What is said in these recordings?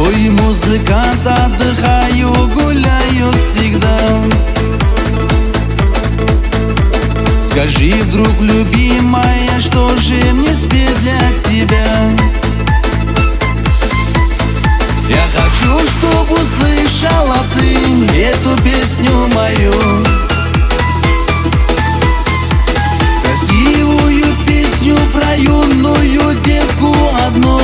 тобой, музыкант, отдыхаю, гуляю всегда. Скажи вдруг, любимая, что же мне спеть для тебя? Я хочу, чтоб услышала ты эту песню мою, красивую песню про юную девку одну.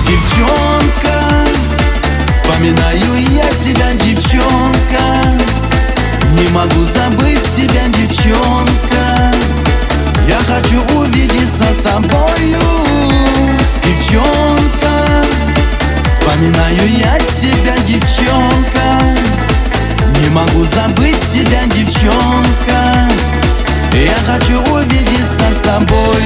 Девчонка, вспоминаю я тебя, девчонка, не могу забыть себя, девчонка. Я хочу увидеться с тобою, девчонка. Вспоминаю я себя, девчонка, не могу забыть себя, девчонка. Я хочу увидеться с тобой.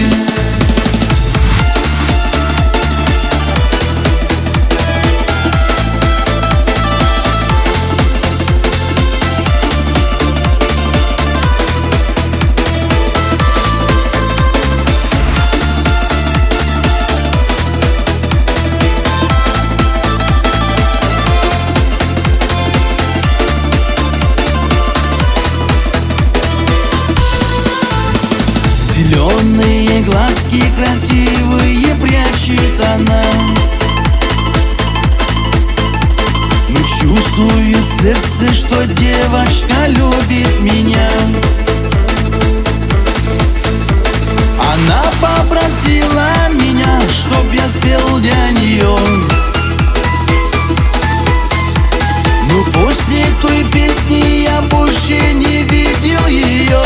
Зеленые глазки красивые прячет она, но чувствует сердце, что девочка любит меня. Она попросила меня, чтоб я спел для нее, но после той песни я больше не видел ее.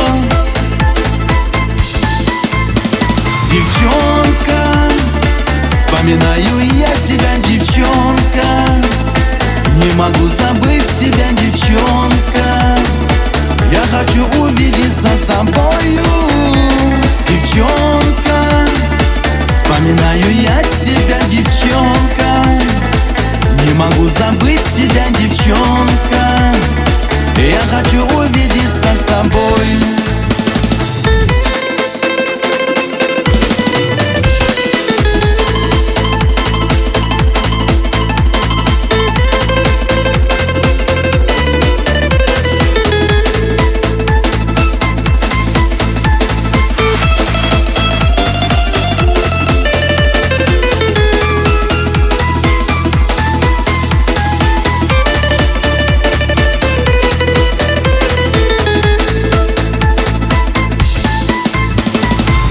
Девчонка, вспоминаю я тебя, девчонка, не могу забыть себя, девчонка. Я хочу увидеться с тобою, девчонка. Вспоминаю я тебя, девчонка, не могу забыть себя, девчонка. Я хочу увидеться с тобой.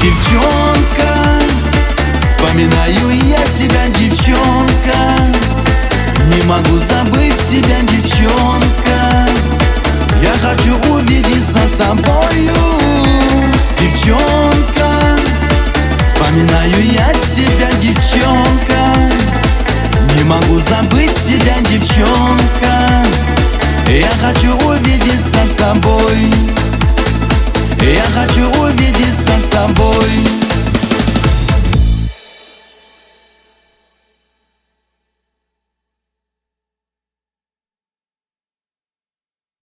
Девчонка, вспоминаю я себя, девчонка, не могу забыть себя, девчонка. Я хочу увидеться с тобою, девчонка. Вспоминаю я себя, девчонка, не могу забыть себя, девчонка. Я хочу увидеться с тобой.